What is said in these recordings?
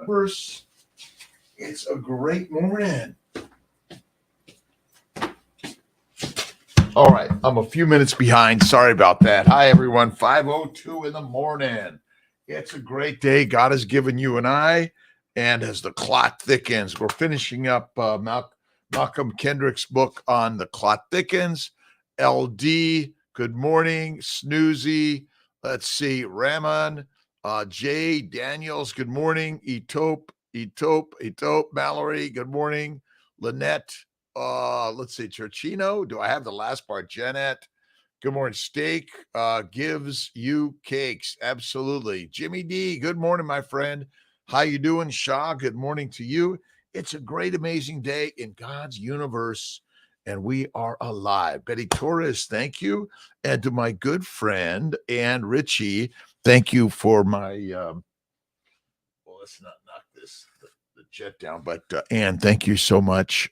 Verse, it's a great morning. All right, I'm a few minutes behind. Sorry about that. Hi, everyone. 5:02 in the morning. It's a great day God has given you and I. And as the clot thickens, we're finishing up Malcolm Kendrick's book on the clot thickens. LD, good morning. Snoozy, let's see. Raman, Jay Daniels, good morning. Etop, Mallory, good morning. Lynette, let's see, Churchino. Do I have the last part? Jeanette. Good morning. Steak gives you cakes. Absolutely. Jimmy D, good morning, my friend. How you doing? Shaw, good morning to you. It's a great, amazing day in God's universe, and we are alive. Betty Torres, thank you. And to my good friend, Ann Ritchie, thank you for my, well, let's not knock the jet down, but Ann, thank you so much.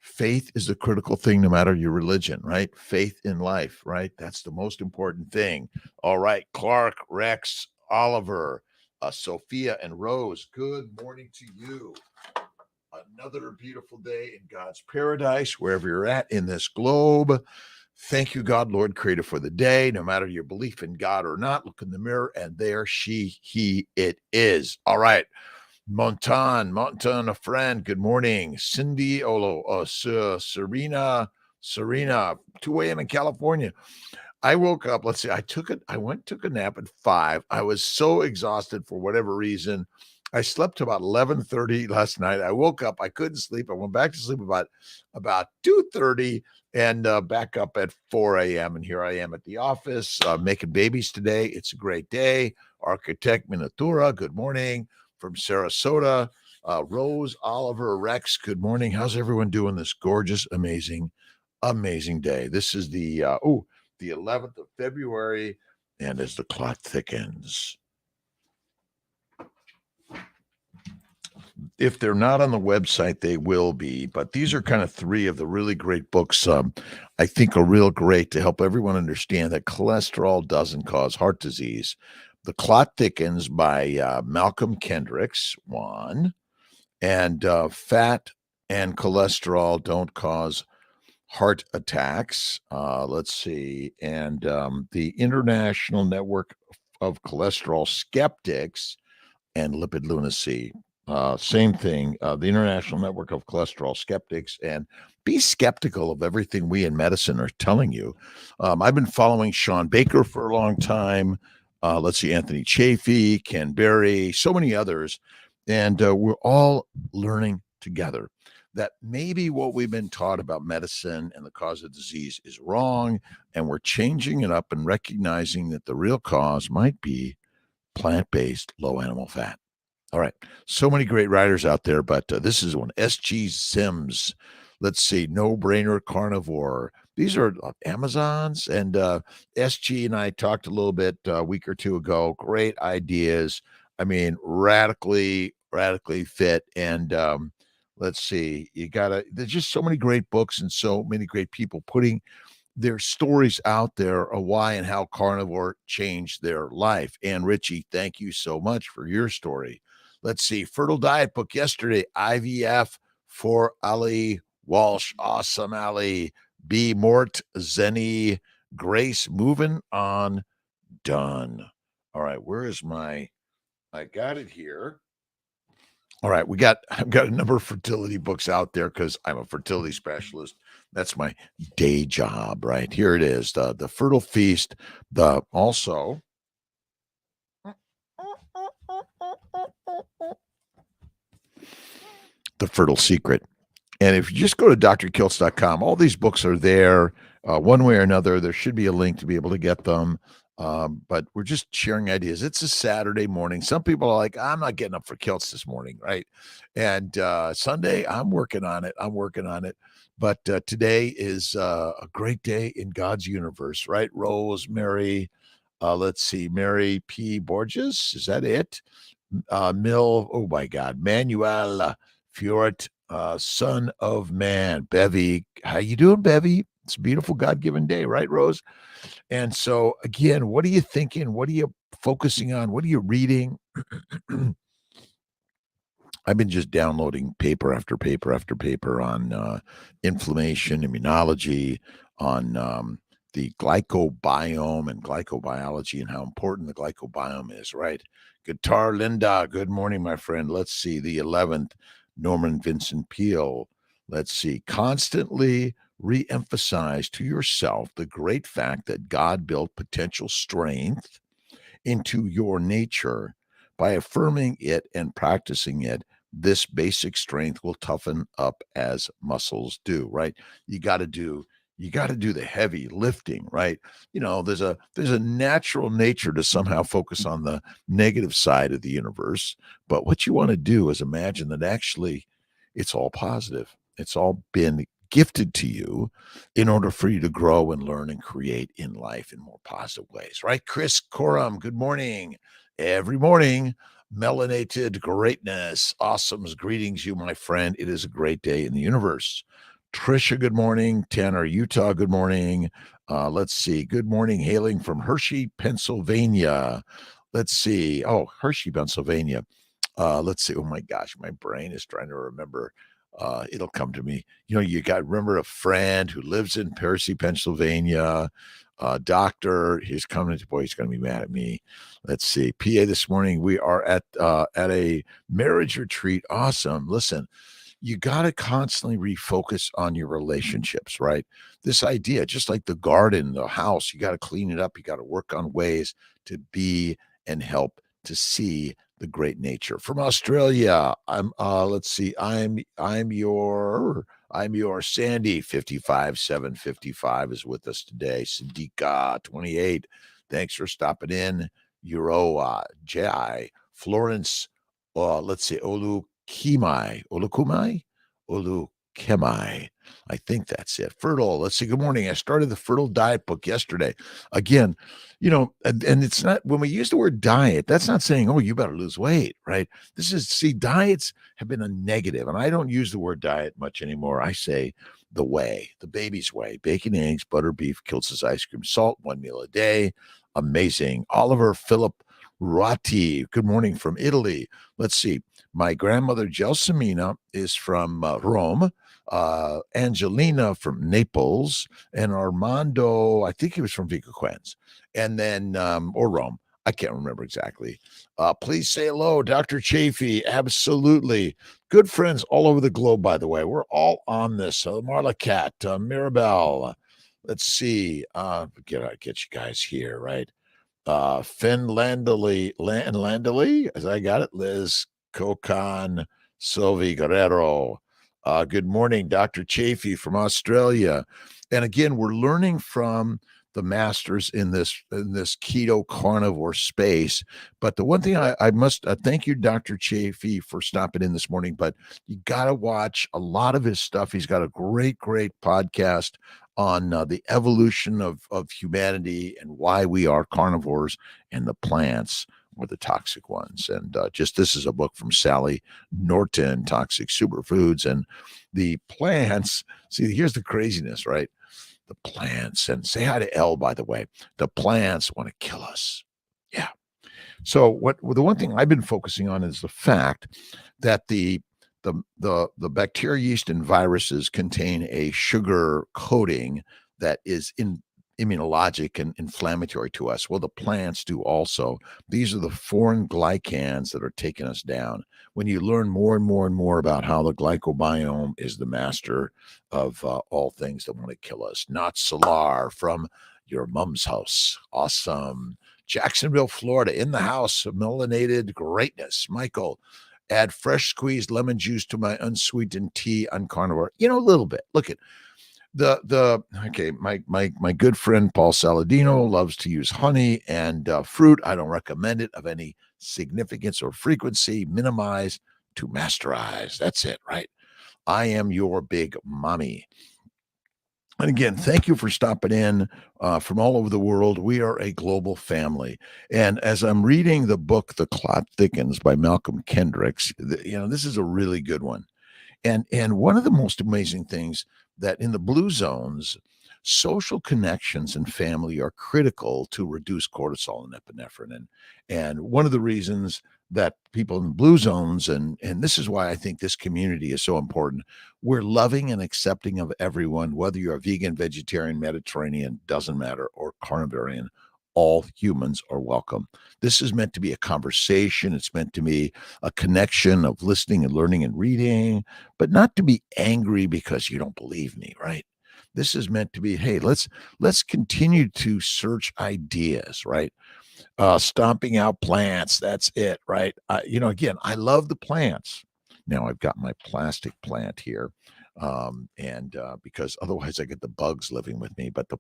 Faith is the critical thing, no matter your religion, right? Faith in life, right? That's the most important thing. All right, Clark, Rex, Oliver, Sophia, and Rose, good morning to you. Another beautiful day in God's paradise, wherever you're at in this globe. Thank you, God, Lord, Creator, for the day. No matter your belief in God or not, look in the mirror, and there it is. All right. Montan, a friend. Good morning. Cindy Olo, Serena, 2 a.m. in California. I woke up, let's see, took a nap at 5. I was so exhausted for whatever reason. I slept to about 11:30 last night. I woke up, I couldn't sleep. I went back to sleep about 2:30 and back up at 4 a.m. And here I am at the office making babies today. It's a great day. Architect Minatura, good morning. From Sarasota, Rose, Oliver, Rex, good morning. How's everyone doing this gorgeous, amazing day? This is the 11th of February, and as the clock thickens, if they're not on the website, they will be. But these are kind of 3 of the really great books I think are real great to help everyone understand that cholesterol doesn't cause heart disease. The Clot Thickens by Malcolm Kendricks, 1, and Fat and Cholesterol Don't Cause Heart Attacks. Let's see. And the International Network of Cholesterol Skeptics and Lipid Lunacy. Same thing. The International Network of Cholesterol Skeptics, and be skeptical of everything we in medicine are telling you. I've been following Sean Baker for a long time. Let's see, Anthony Chafee, Ken Berry, so many others. And we're all learning together that maybe what we've been taught about medicine and the cause of disease is wrong. And we're changing it up and recognizing that the real cause might be plant-based, low animal fat. All right. So many great writers out there, but this is one. S.G. Sims. Let's see. No Brainer Carnivore. These are Amazons. And S.G. and I talked a little bit a week or 2 ago. Great ideas. I mean, radically fit. And let's see. There's just so many great books and so many great people putting their stories out there of why and how carnivore changed their life. And Richie, thank you so much for your story. Let's see. Fertile Diet book yesterday. IVF for Ali Walsh. Awesome, Ali. B. Mort, Zenny, Grace. Moving on. Done. All right. Where is I got it here. All right. I've got a number of fertility books out there because I'm a fertility specialist. That's my day job, right? Here it is. The Fertile Feast. Also The Fertile Secret. And if you just go to drkiltz.com, all these books are there one way or another. There should be a link to be able to get them. But we're just sharing ideas. It's a Saturday morning. Some people are like, I'm not getting up for kilts this morning, right? And Sunday, I'm working on it. But today is a great day in God's universe, right? Rose, Mary, let's see, Mary P. Borges, is that it? Mill, oh my God, Manuel Fiort, Son of Man, Bevy. How you doing, Bevy? It's a beautiful God-given day, right, Rose? And so, again, what are you thinking? What are you focusing on? What are you reading? I've been just downloading paper after paper after paper on inflammation, immunology, on the glycobiome and glycobiology and how important the glycobiome is, right? Guitar Linda, good morning, my friend. Let's see, the 11th, Norman Vincent Peale. Let's see, constantly re-emphasize to yourself the great fact that God built potential strength into your nature. By affirming it and practicing it, this basic strength will toughen up as muscles do, right? You got to do you got to do the heavy lifting, right? There's a natural nature to somehow focus on the negative side of the universe, but what you want to do is imagine that actually it's all positive. It's all been gifted to you in order for you to grow and learn and create in life in more positive ways, right? Chris Corum, good morning. Every morning, melanated greatness. Awesome's greetings, you, my friend. It is a great day in the universe. Trisha, good morning. Tanner, Utah, good morning. Let's see. Good morning, hailing from Hershey, Pennsylvania. Let's see. Oh, Hershey, Pennsylvania. Let's see. Oh my gosh, my brain is trying to remember. It'll come to me. You got remember a friend who lives in Percy, Pennsylvania. Doctor, he's coming to boy, he's going to be mad at me. Let's see. PA this morning. We are at a marriage retreat. Awesome. Listen, you got to constantly refocus on your relationships, right? This idea, just like the garden, the house, you got to clean it up. You got to work on ways to be and help to see the great nature. From Australia, let's see, I'm your Sandy 55755 is with us today. Sadiqa 28. Thanks for stopping in. Euro J.I. Florence, let's see, Olukemai. I think that's it. Fertile. Let's see. Good morning. I started the Fertile Diet book yesterday. Again, and it's not when we use the word diet, that's not saying, oh, you better lose weight, right? Diets have been a negative, and I don't use the word diet much anymore. I say the way, the baby's way: bacon, eggs, butter, beef, kiltz, ice cream, salt, one meal a day. Amazing. Oliver Philip Ratti. Good morning from Italy. Let's see. My grandmother Gelsomina is from Rome, Angelina from Naples, and Armando, I think he was from Vicoquens, and then, or Rome. I can't remember exactly. Please say hello, Dr. Chafee. Absolutely. Good friends all over the globe, by the way. We're all on this. Marla Cat, Mirabelle. Let's see. Get you guys here, right? Landley, as I got it, Liz Kokan, Sylvie Guerrero. Good morning, Dr. Chafee from Australia. And again, we're learning from the masters in this keto carnivore space. But the one thing I must thank you, Dr. Chafee, for stopping in this morning. But you got to watch a lot of his stuff. He's got a great podcast on the evolution of humanity and why we are carnivores and the plants were the toxic ones. And this is a book from Sally Norton, Toxic Superfoods, and the plants. See, here's the craziness, right? The plants, and say hi to Elle, by the way. The plants want to kill us. Yeah. So the one thing I've been focusing on is the fact that the bacteria, yeast, and viruses contain a sugar coating that is immunologic and inflammatory to us. Well, the plants do also. These are the foreign glycans that are taking us down. When you learn more and more and more about how the glycobiome is the master of all things that want to kill us. Not Solar from your mom's house. Awesome. Jacksonville, Florida, in the house of melanated greatness. Michael, add fresh squeezed lemon juice to my unsweetened tea on carnivore. A little bit. Look at my good friend Paul Saladino loves to use honey and fruit. I don't recommend it of any significance or frequency. Minimize to masterize. That's it, right? I am your big mommy. And again, thank you for stopping in from all over the world. We are a global family. And as I'm reading the book, The Clot Thickens by Malcolm Kendricks, this is a really good one. And one of the most amazing things that in the blue zones, social connections and family are critical to reduce cortisol and epinephrine. And one of the reasons that people in blue zones, and this is why I think this community is so important. We're loving and accepting of everyone, whether you're a vegan, vegetarian, Mediterranean, doesn't matter, or carnivorian. All humans are welcome. This is meant to be a conversation. It's meant to be a connection of listening and learning and reading, but not to be angry because you don't believe me, right? This is meant to be, hey, let's continue to search ideas, right? Stomping out plants. That's it, right? Again, I love the plants. Now I've got my plastic plant here, and because otherwise I get the bugs living with me. But the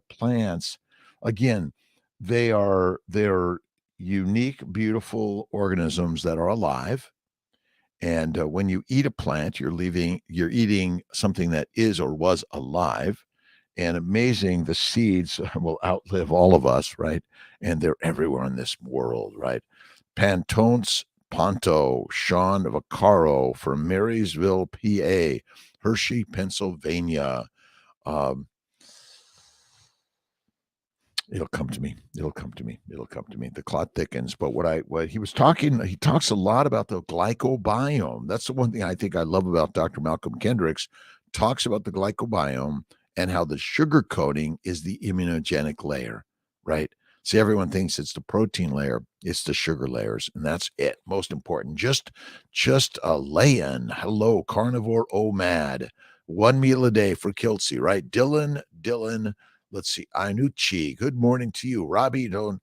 plants, again, they're unique, beautiful organisms that are alive. And when you eat a plant, you're eating something that is or was alive. And amazing, the seeds will outlive all of us, right? And they're everywhere in this world, right? Pantones Ponto, Sean Vaccaro from Marysville, PA, Hershey, Pennsylvania. Um, It'll come to me. It'll come to me. It'll come to me. The clot thickens. But what he was talking, he talks a lot about the glycobiome. That's the one thing I think I love about Dr. Malcolm Kendricks. Talks about the glycobiome and how the sugar coating is the immunogenic layer, right? See, everyone thinks it's the protein layer. It's the sugar layers, and that's it. Most important. Just a lay-in. Hello, carnivore. Oh, mad. One meal a day for kiltz, right? Dylan. Let's see. Inucci, good morning to you. Robbie D'Antonio.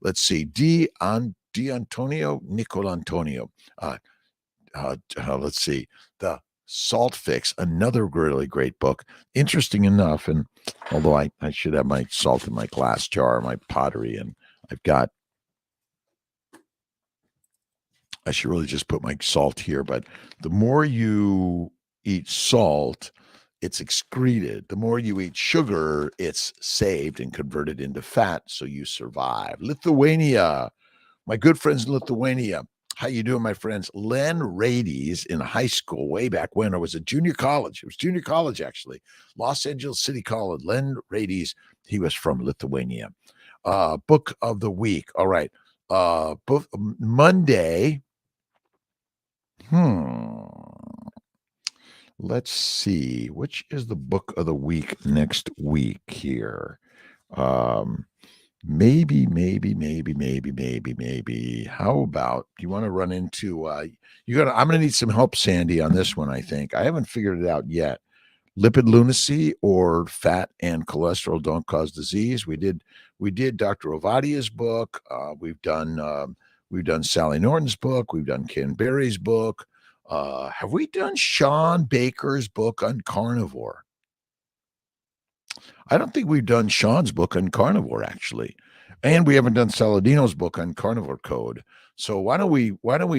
Let's see. D'Antonio, Nicol Antonio. Let's see. The Salt Fix, another really great book. Interesting enough, and although I should have my salt in my glass jar, my pottery, and I should really just put my salt here, but the more you eat salt, it's excreted. The more you eat sugar, it's saved and converted into fat, so you survive. Lithuania, my good friends in Lithuania. How you doing, my friends? Len Rades in high school, way back when I was at junior college. It was junior college, actually. Los Angeles City College. Len Rades, he was from Lithuania. Book of the week. All right. Book Monday. Let's see. Which is the book of the week next week here? Maybe. How about, do you want to run into I'm gonna need some help, Sandy, on this one, I think. I haven't figured it out yet. Lipid lunacy or fat and cholesterol don't cause disease. We did Dr. Ovadia's book. We've done Sally Norton's book. We've done Ken Berry's book. Have we done Sean Baker's book on carnivore? I don't think we've done Sean's book on carnivore, actually. And we haven't done Saladino's book on carnivore code. So why don't we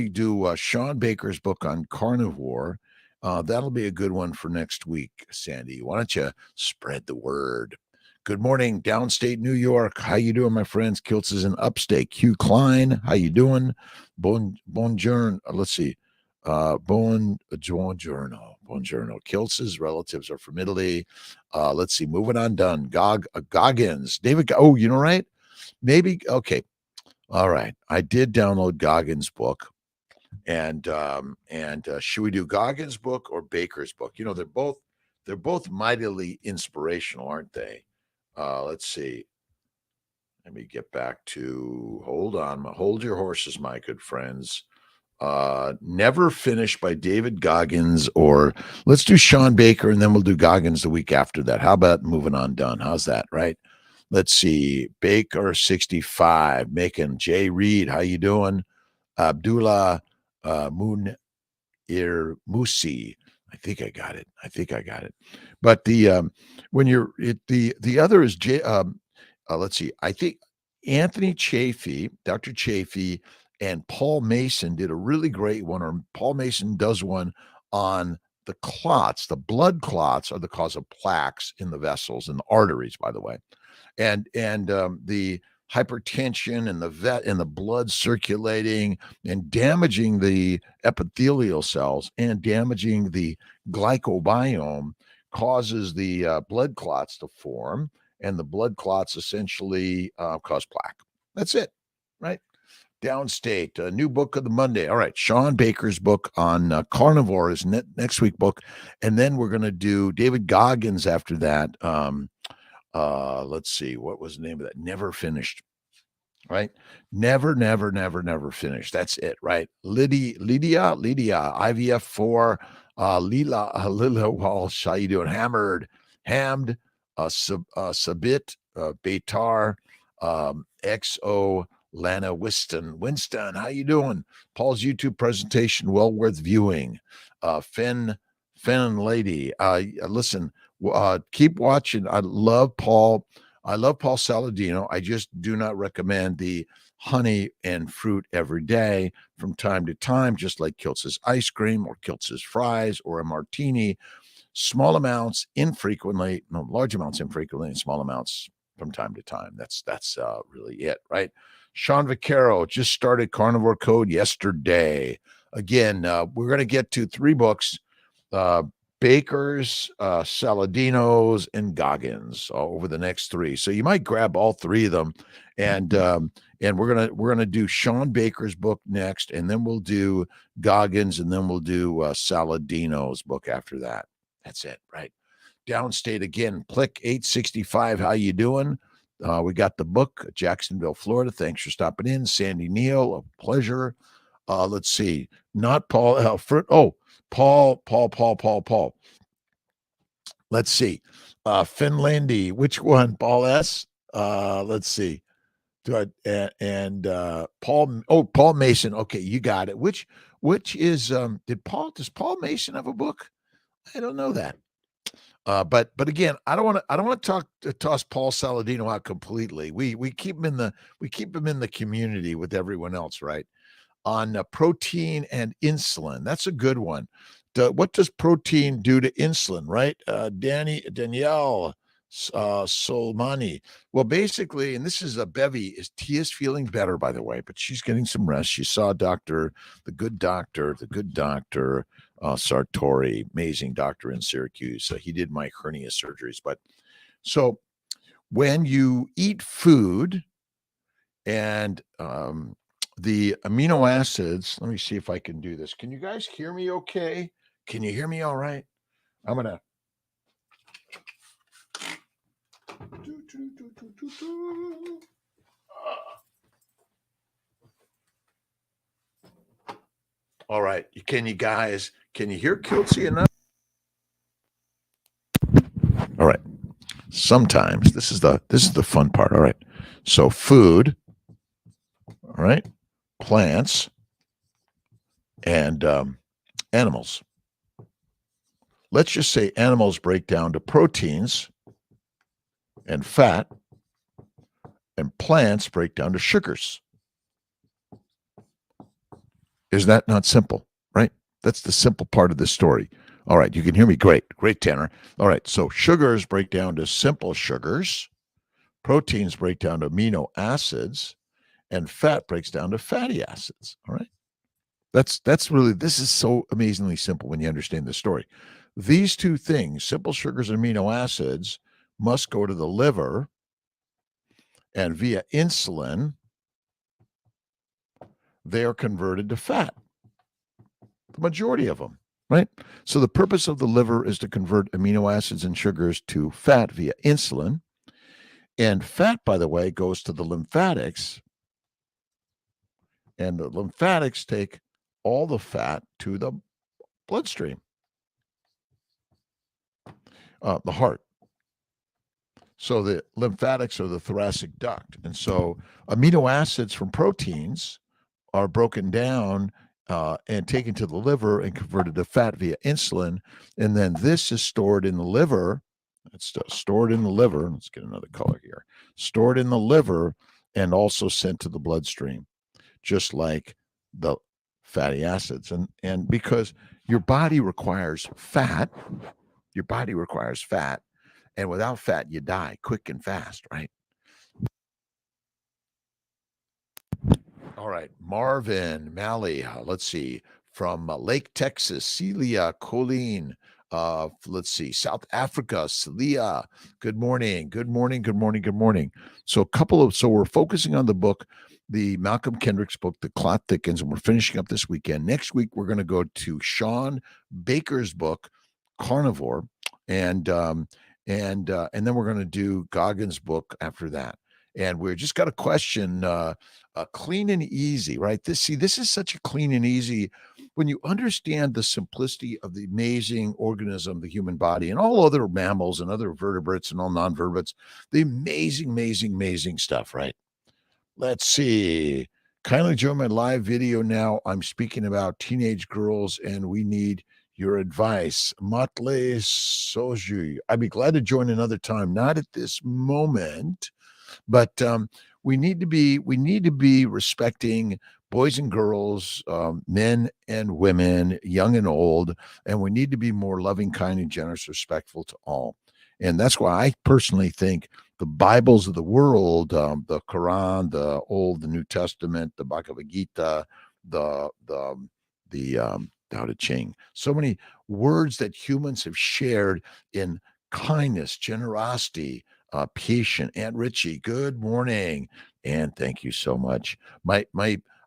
do Sean Baker's book on carnivore? That'll be a good one for next week, Sandy. Why don't you spread the word? Good morning, downstate New York. How you doing, my friends? Kiltz is in upstate. Q Klein, how you doing? Bonjourno. Let's see. Buongiorno. Kiltz's relatives are from Italy. Let's see. Moving on. Done. Goggins. David. Oh, you know, right? Maybe. Okay. All right. I did download Goggins' book. And should we do Goggins' book or Baker's book? You know, they're both mightily inspirational, aren't they? Let's see. Let me get back to, hold on. Hold your horses, my good friends. Never Finished by David Goggins, or let's do Sean Baker and then we'll do Goggins the week after that. How about Moving On Done? How's that, right? Let's see. Baker 65, making Jay Reed. How you doing? Abdullah Munir Musi. I think I got it. But the when you're the other is let's see. I think Anthony Chafee, Dr. Chafee, and Paul Mason did a really great one, or Paul Mason does one on the clots. The blood clots are the cause of plaques in the vessels and the arteries, by the way, and the hypertension and the blood circulating and damaging the epithelial cells and damaging the glycobiome causes the blood clots to form, and the blood clots essentially cause plaque. That's it, right? Downstate, a new book of the Monday. All right, Sean Baker's book on carnivore is next week book, and then we're going to do David Goggins after that. Let's see, what was the name of that? Never Finished. Right? Never finished. That's it, right? Lydia, IVF4, Lila Walsh, how you doing? Hammed, Sabit, Beitar, XO, Lana Winston, how you doing? Paul's YouTube presentation, well worth viewing. Finn Lady, listen, keep watching. I love Paul Saladino. I just do not recommend the honey and fruit every day from time to time, just like Kiltz's ice cream or Kiltz's fries or a martini. Small amounts infrequently, no, large amounts infrequently, and small amounts from time to time. That's really it, right? Sean Vaccaro just started Carnivore Code yesterday. Again, we're going to get to 3 books. Baker's, Saladinos, and Goggins over the next 3. So you might grab all 3 of them, and we're gonna do Sean Baker's book next, and then we'll do Goggins, and then we'll do Saladino's book after that. That's it, right? Downstate again, Plick 865. How you doing? We got the book, Jacksonville, Florida. Thanks for stopping in, Sandy Neal. A pleasure. Let's see, not Paul Alfred. Oh. Paul. Let's see. Finlandy. Which one? Paul S. Let's see. Paul. Paul Mason. Okay, you got it. Which is does Paul Mason have a book? I don't know that. But again, I don't want to toss Paul Saladino out completely. We keep him in the community with everyone else, right? On protein and insulin. That's a good one. What does protein do to insulin, right? Danielle Solmani. Well, basically, and this is a Bevy, Tia is feeling better, by the way, but she's getting some rest. She saw the good doctor, Sartori, amazing doctor in Syracuse. He did my hernia surgeries. But so when you eat food and the amino acids, let me see if I can do this. Can you guys hear me okay? Can you hear me all right? I'm going to. All right. Can you hear Kiltzy enough? All right. Sometimes this is the fun part. All right. So food, all right, plants, and animals. Let's just say animals break down to proteins and fat, and plants break down to sugars. Is that not simple, right? That's the simple part of the story. All right, you can hear me. Great, Tanner. All right, so sugars break down to simple sugars, proteins break down to amino acids, and fat breaks down to fatty acids. All right. That's really, this is so amazingly simple when you understand the story. These 2 things, simple sugars and amino acids, must go to the liver, and via insulin, they are converted to fat. The majority of them, right? So the purpose of the liver is to convert amino acids and sugars to fat via insulin. And fat, by the way, goes to the lymphatics, and the lymphatics take all the fat to the bloodstream, the heart. So the lymphatics are the thoracic duct. And so amino acids from proteins are broken down and taken to the liver and converted to fat via insulin. And then this is stored in the liver. It's stored in the liver. Let's get another color here. Stored in the liver and also sent to the bloodstream, just like the fatty acids. And because your body requires fat, and without fat, you die quick and fast, right? All right, Marvin Malley, let's see, from Lake Texas, Celia Colleen, let's see, South Africa, Celia, good morning. So we're focusing on the book, the Malcolm Kendrick's book, The Clot Thickens, and we're finishing up this weekend. Next week, we're going to go to Sean Baker's book, Carnivore, and and then we're going to do Goggins' book after that. And we're just got a question, clean and easy, right? This is such a clean and easy when you understand the simplicity of the amazing organism, the human body, and all other mammals and other vertebrates and all non-vertebrates, the amazing, amazing, amazing stuff, right? Let's see. Kindly join my live video now. I'm speaking about teenage girls, and we need your advice. Motley Soju. I'd be glad to join another time. Not at this moment, but we need to be respecting boys and girls, men and women, young and old, and we need to be more loving, kind, and generous, respectful to all. And that's why I personally think the Bibles of the world, the Quran, the New Testament, the Bhagavad Gita, the Tao Te Ching, so many words that humans have shared in kindness, generosity, patient. Aunt Richie, good morning, and thank you so much.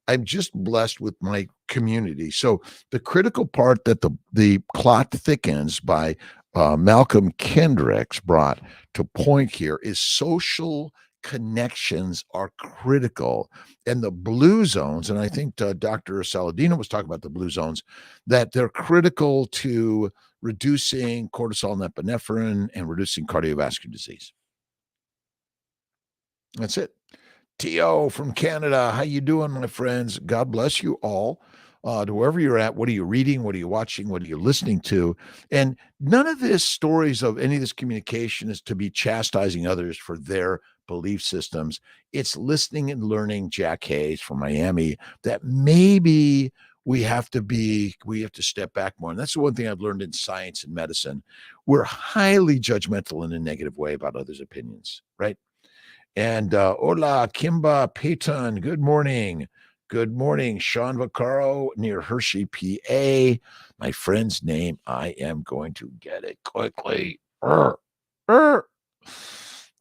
I'm just blessed with my community. So the critical part that the Clot Thickens by Malcolm Kendricks brought to point here is social connections are critical, and the blue zones. And I think Dr. Saladino was talking about the blue zones, that they're critical to reducing cortisol and epinephrine and reducing cardiovascular disease. That's it. T.O. from Canada. How you doing, my friends? God bless you all. To wherever you're at, what are you reading? What are you watching? What are you listening to? And none of this stories of any of this communication is to be chastising others for their belief systems. It's listening and learning, Jack Hayes from Miami, that maybe we have to step back more. And that's the one thing I've learned in science and medicine. We're highly judgmental in a negative way about others' opinions, right? And hola, Kimba Payton. Good morning. Good morning, Sean Vaccaro near Hershey, PA. My friend's name. I am going to get it quickly. All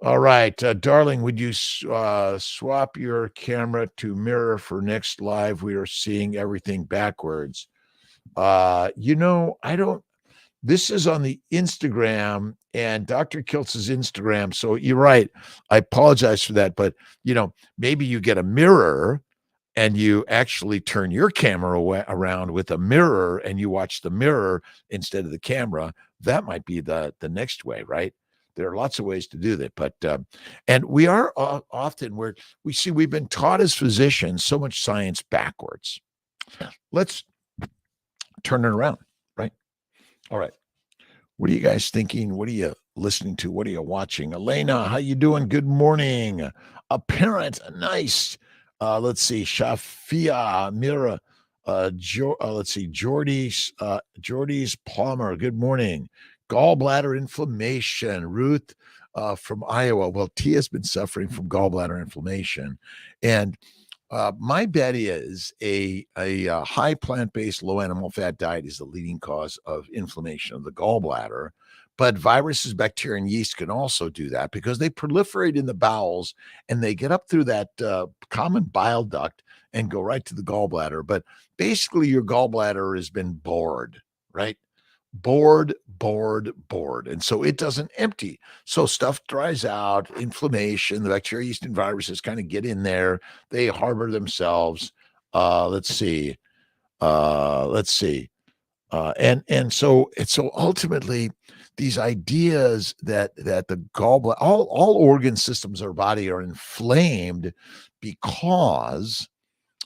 right, darling, would you swap your camera to mirror for next live? We are seeing everything backwards. I don't. This is on the Instagram and Dr. Kiltz's Instagram. So you're right. I apologize for that. But, maybe you get a mirror and you actually turn your camera around with a mirror and you watch the mirror instead of the camera. That might be the next way, right? There are lots of ways to do that. But, and we are often where we've been taught as physicians so much science backwards. Let's turn it around, right? All right. What are you guys thinking? What are you listening to? What are you watching? Elena, how you doing? Good morning. A parent, nice. Let's see. Shafia, Mira, let's see. Jordy's Palmer. Good morning. Gallbladder inflammation. Ruth from Iowa. Well, Tia's been suffering from gallbladder inflammation, and my bet is a high plant-based, low animal fat diet is the leading cause of inflammation of the gallbladder. But viruses, bacteria, and yeast can also do that because they proliferate in the bowels and they get up through that common bile duct and go right to the gallbladder. But basically, your gallbladder has been bored, right? Bored. And so it doesn't empty. So stuff dries out, inflammation, the bacteria, yeast, and viruses kind of get in there. They harbor themselves. Let's see. And so ultimately these ideas that the gallbladder, all organ systems of our body are inflamed because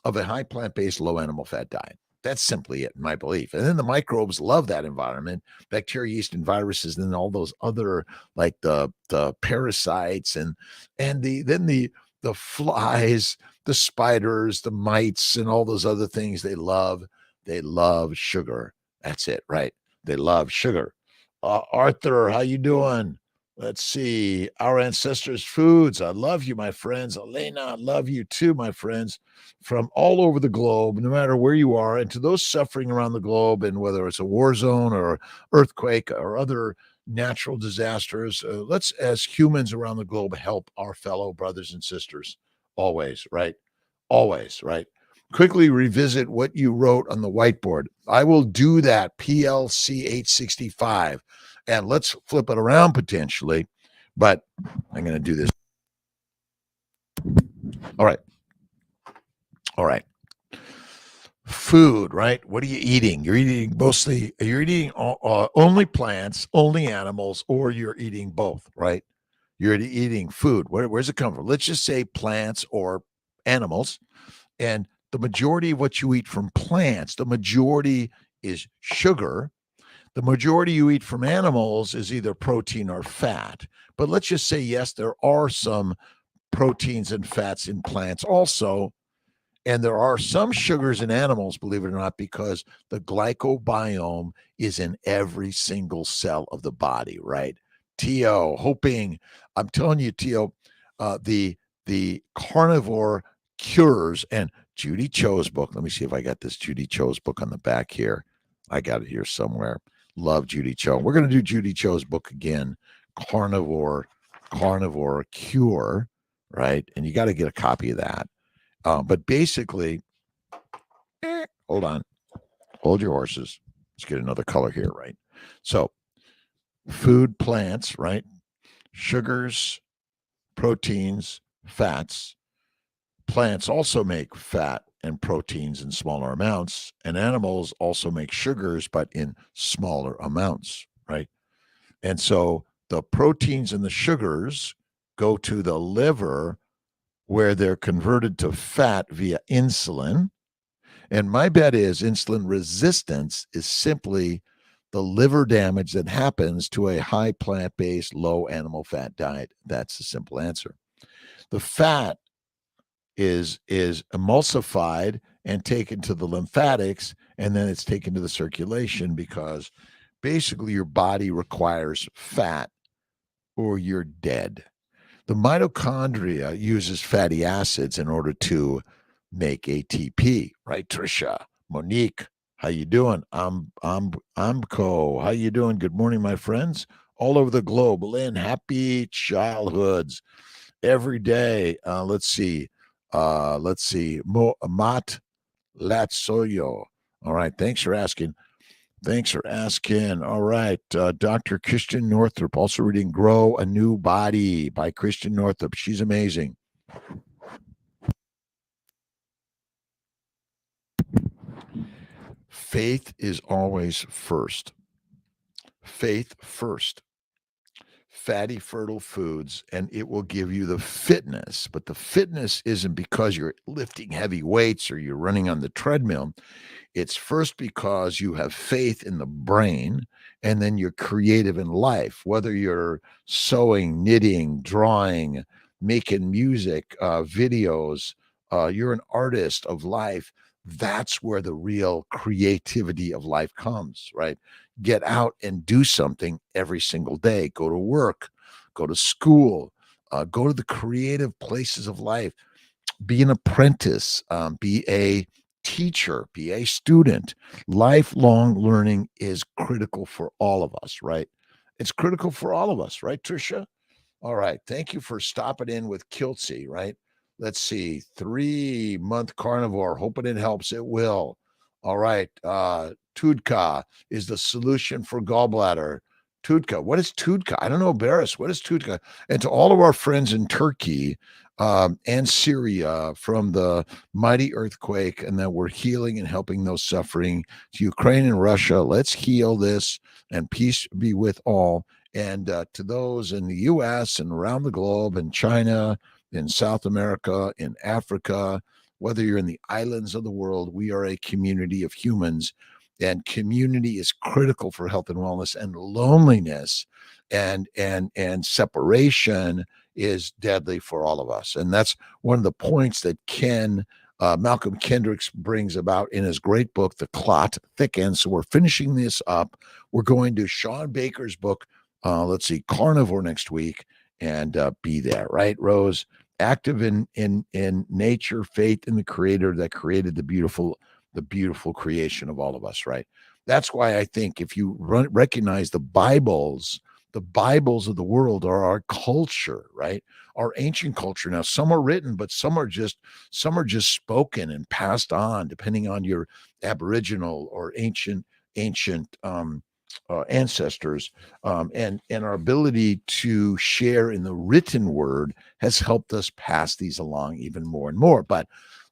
of a high plant-based, low animal fat diet. That's simply it, in my belief. And then the microbes love that environment, bacteria, yeast, and viruses, and then all those other like the parasites and the flies, the spiders, the mites, and all those other things they love. They love sugar. That's it, right? They love sugar. Arthur, how you doing? Let's see. Our ancestors' foods. I love you, my friends. Elena, I love you too, my friends, from all over the globe, no matter where you are. And to those suffering around the globe, and whether it's a war zone or earthquake or other natural disasters, let's, as humans around the globe, help our fellow brothers and sisters always, right? always, right? Quickly revisit what you wrote on the whiteboard. I will do that, PLC 865. And let's flip it around potentially, but I'm going to do this. All right. All right. Food, right? What are you eating? You're eating mostly, you're eating only plants, only animals, or you're eating both, right? You're eating food. Where's it come from? Let's just say plants or animals. And the majority of what you eat from plants, the majority is sugar. The majority you eat from animals is either protein or fat. But let's just say, yes, there are some proteins and fats in plants also. And there are some sugars in animals, believe it or not, because the glycobiome is in every single cell of the body, right? Tio, hoping, I'm telling you, Tio, the carnivore cures and Judy Cho's book. Let me see if I got this Judy Cho's book on the back here. I got it here somewhere. Love Judy Cho. We're going to do Judy Cho's book again, Carnivore Cure, right? And you got to get a copy of that. But basically, hold on, hold your horses. Let's get another color here, right? So, food, plants, right? Sugars, proteins, fats. Plants also make fat and proteins in smaller amounts, and animals also make sugars, but in smaller amounts, right? And so the proteins and the sugars go to the liver where they're converted to fat via insulin. And my bet is insulin resistance is simply the liver damage that happens to a high plant-based, low animal fat diet. That's the simple answer. The fat is emulsified and taken to the lymphatics, and then it's taken to the circulation because basically your body requires fat or you're dead. The mitochondria uses fatty acids in order to make ATP, right? Trisha, Monique, how you doing? I'm Co. How you doing? Good morning, my friends, all over the globe. Lynn, happy childhoods every day. Let's see. Mat Latsoyo. All right. Thanks for asking. All right. Dr. Christian Northrup, also reading Grow a New Body by Christian Northrup. She's amazing. Faith is always first. Faith first. Fatty, fertile foods, and it will give you the fitness. But the fitness isn't because you're lifting heavy weights or you're running on the treadmill. It's first because you have faith in the brain, and then you're creative in life, whether you're sewing, knitting, drawing, making music, videos, you're an artist of life. That's where the real creativity of life comes, right? Get out and do something every single day. Go to work, go to school, go to the creative places of life. Be an apprentice, be a teacher, be a student. Lifelong learning is critical for all of us, right? It's critical for all of us, right, Tricia? All right. Thank you for stopping in with kiltz, right? Let's see. 3-month carnivore. Hoping it helps. It will. All right. Tudka is the solution for gallbladder. Tudka. What is Tudka? I don't know, Barris. What is Tudka? And to all of our friends in Turkey and Syria from the mighty earthquake, and that we're healing and helping those suffering. To Ukraine and Russia, let's heal this, and peace be with all. And to those in the U.S. and around the globe, in China, in South America, in Africa, whether you're in the islands of the world, we are a community of humans, and community is critical for health and wellness. And loneliness and separation is deadly for all of us. And that's one of the points that Malcolm Kendricks brings about in his great book, The Clot Thickens. So we're finishing this up. We're going to Sean Baker's book, let's see, Carnivore next week, and be there, right, Rose? Active in nature, faith in the creator that created the beautiful creation of all of us, right? That's why I think if you recognize the Bible's The Bibles of the world are our culture, right? Our ancient culture. Now, some are written, but some are just spoken and passed on, depending on your Aboriginal or ancient ancestors, and our ability to share in the written word has helped us pass these along even more and more. But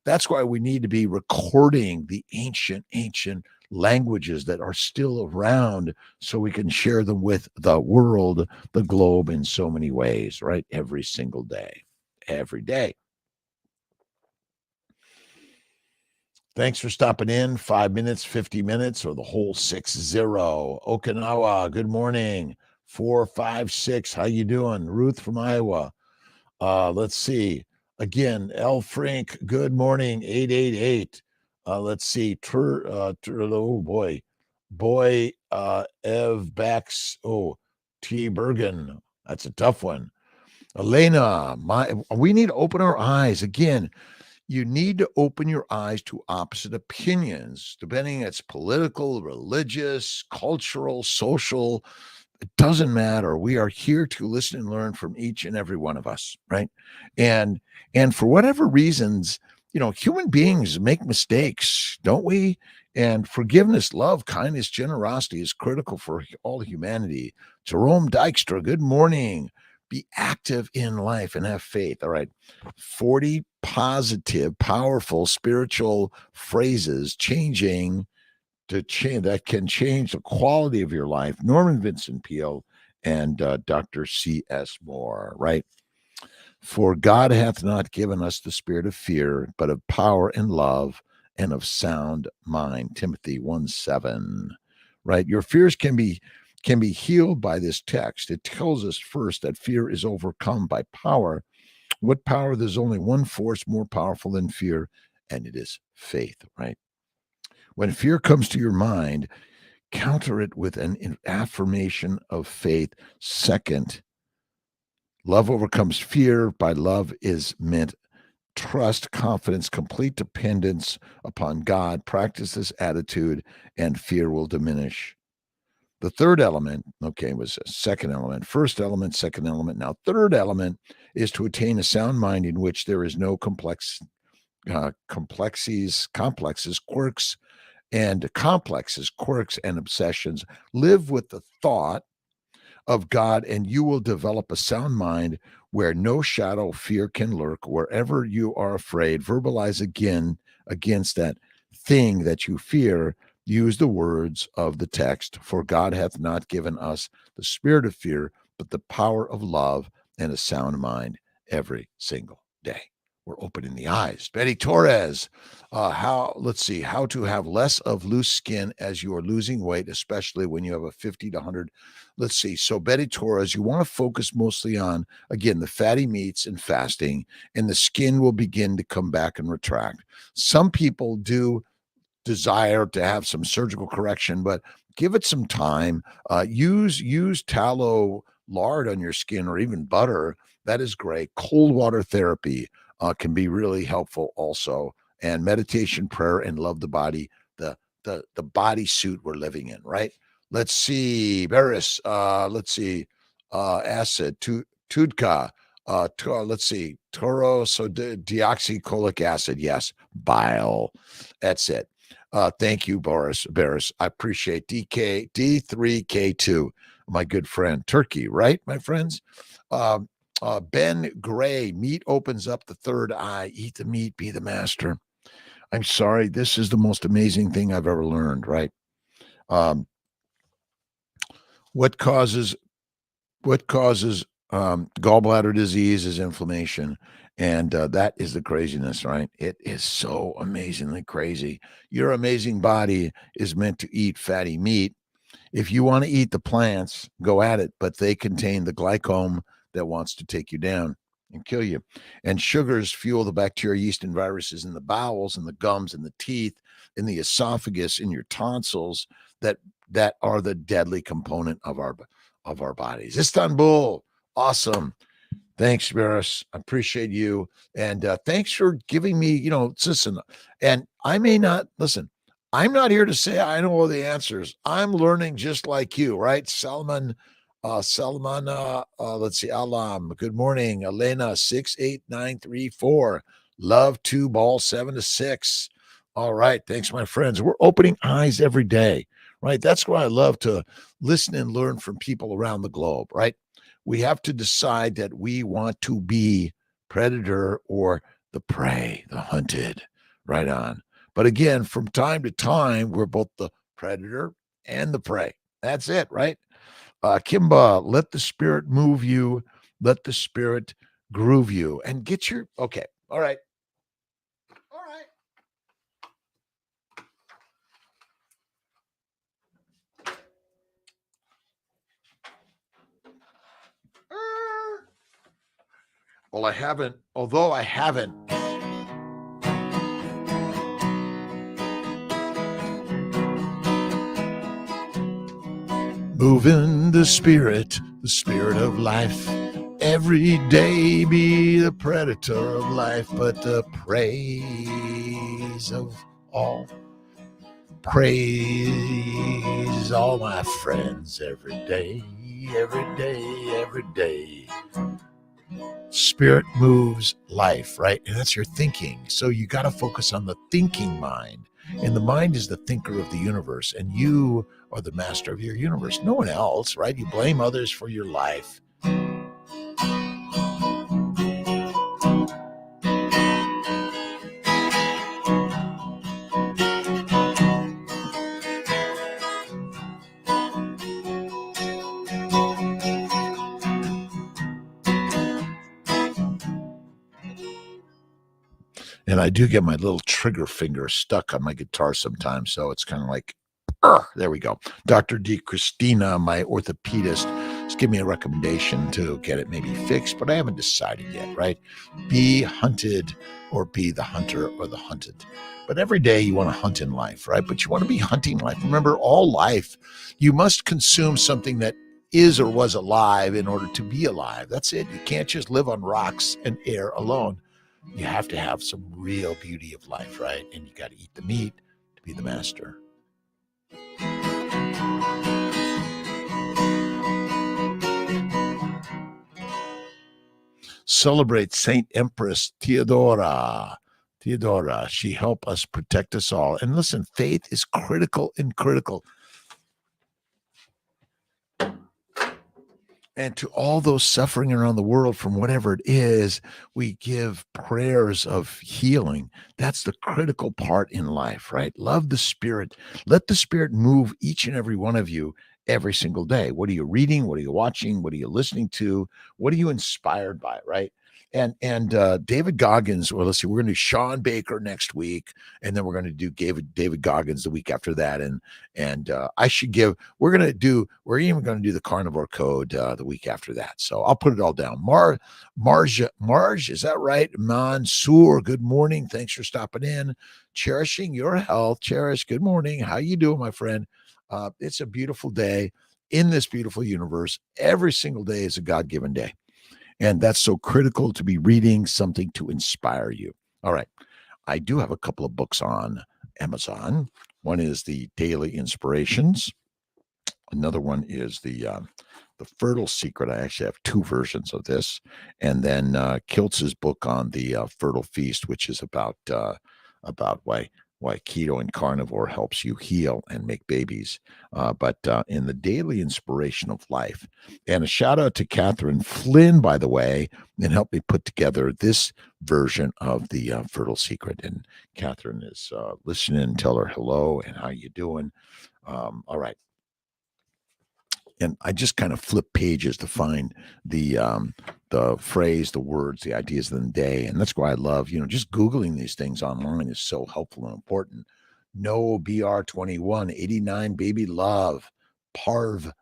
that's why we need to be recording the ancient languages that are still around so we can share them with the world, the globe, in so many ways, right? Every single day, every day. Thanks for stopping in. 5 minutes, 50 minutes, or the whole 6-0. Okinawa, good morning. 456, how you doing? Ruth from Iowa. Let's see. Again, L. Frank, good morning. 888. Let's see. Oh boy. Ev Bax. Oh, T. Bergen. That's a tough one. Elena, we need to open our eyes. Again, you need to open your eyes to opposite opinions, depending it's political, religious, cultural, social. It doesn't matter. We are here to listen and learn from each and every one of us, right? And for whatever reasons, human beings make mistakes, don't we? And forgiveness, love, kindness, generosity is critical for all humanity. Jerome Dykstra, good morning. Be active in life and have faith. All right. 40 positive, powerful spiritual phrases that can change the quality of your life. Norman Vincent Peale and Dr. C.S. Moore, right? For God hath not given us the spirit of fear, but of power and love and of sound mind. Timothy 1:7, right? Your fears can be healed by this text. It tells us first that fear is overcome by power. What power? There's only one force more powerful than fear, and it is faith, right? When fear comes to your mind, counter it with an affirmation of faith. Second, love overcomes fear. By love is meant trust, confidence, complete dependence upon God. Practice this attitude, and fear will diminish. The third element, okay, was a second element. First element, second element. Now, third element is to attain a sound mind in which there is no complexes, quirks, and obsessions. Live with the thought of God, and you will develop a sound mind where no shadow of fear can lurk. Wherever you are afraid, verbalize again against that thing that you fear. Use the words of the text, for God hath not given us the spirit of fear, but the power of love and a sound mind every single day. We're opening the eyes. Betty Torres, how to have less of loose skin as you are losing weight, especially when you have a 50 to 100. Let's see. So Betty Torres, you want to focus mostly on, again, the fatty meats and fasting, and the skin will begin to come back and retract. Some people do desire to have some surgical correction, but give it some time. Use tallow lard on your skin or even butter. That is great. Cold water therapy can be really helpful also. And meditation, prayer, and love the body, the body suit we're living in, right? Let's see, Beres. Let's see, acid, Tudka. Let's see, Toro, so deoxycholic acid. Yes, bile. That's it. Thank you, Boris Barris. I appreciate D3K2, my good friend. Turkey, right, my friends? Ben Gray, meat opens up the third eye. Eat the meat, be the master. I'm sorry, this is the most amazing thing I've ever learned, right? What causes gallbladder disease is inflammation. And that is the craziness, right? It is so amazingly crazy. Your amazing body is meant to eat fatty meat. If you want to eat the plants, go at it, but they contain the glycome that wants to take you down and kill you. And sugars fuel the bacteria, yeast, and viruses in the bowels, and the gums, and the teeth, in the esophagus, in your tonsils that are the deadly component of our bodies. Istanbul, awesome. Thanks, Maris. I appreciate you. And thanks for giving me, listen, and I may not, listen, I'm not here to say I know all the answers. I'm learning just like you, right? Salman Salman, let's see, Alam, good morning. Elena, 68934. Love to ball 7 to 6. All right. Thanks, my friends. We're opening eyes every day, right? That's why I love to listen and learn from people around the globe, right? We have to decide that we want to be predator or the prey, the hunted, right on. But again, from time to time, we're both the predator and the prey. That's it, right? Kimba, let the spirit move you, let the spirit groove you, and get your okay. All right. All right. Well, I haven't, although I haven't. Moving the spirit of life. Every day be the predator of life, but the praise of all. Praise all my friends every day, every day, every day. Spirit moves life, right? And that's your thinking. So you got to focus on the thinking mind. And the mind is the thinker of the universe, and you are the master of your universe. No one else, right? You blame others for your life. And I do get my little trigger finger stuck on my guitar sometimes. So it's kind of like, there we go. Dr. D. Christina, my orthopedist, has given me a recommendation to get it maybe fixed, but I haven't decided yet, right? Be hunted or be the hunter or the hunted. But every day you want to hunt in life, right? But you want to be hunting life. Remember, all life, you must consume something that is or was alive in order to be alive. That's it. You can't just live on rocks and air alone. You have to have some real beauty of life, right? And you got to eat the meat to be the master. Celebrate Saint Empress Theodora. Theodora, she helped us protect us all. And listen, faith is critical and critical. And to all those suffering around the world from whatever it is, we give prayers of healing. That's the critical part in life, right? Love the spirit. Let the spirit move each and every one of you every single day. What are you reading? What are you watching? What are you listening to? What are you inspired by, right? And David Goggins, well, let's see, we're going to do Sean Baker next week, and then we're going to do David Goggins the week after that, and I should give. We're even going to do the Carnivore Code the week after that. So I'll put it all down. Marge, is that right? Mansoor, good morning. Thanks for stopping in. Cherishing your health, Cherish. Good morning. How you doing, my friend? It's a beautiful day in this beautiful universe. Every single day is a God-given day. And that's so critical to be reading something to inspire you. All right. I do have a couple of books on Amazon. One is the Daily Inspirations. Another one is the Fertile Secret. I actually have two versions of this. And then Kiltz's book on the Fertile Feast, which is about why keto and carnivore helps you heal and make babies. But in the Daily Inspiration of Life, and a shout out to Catherine Flynn, by the way, and helped me put together this version of the Fertile Secret. And Catherine is listening. Tell her hello and how you doing. All right. And I just kind of flip pages to find the phrase, the words, the ideas of the day. And that's why I love, just Googling these things online is so helpful and important. No BR21, 89 baby love, Parviz,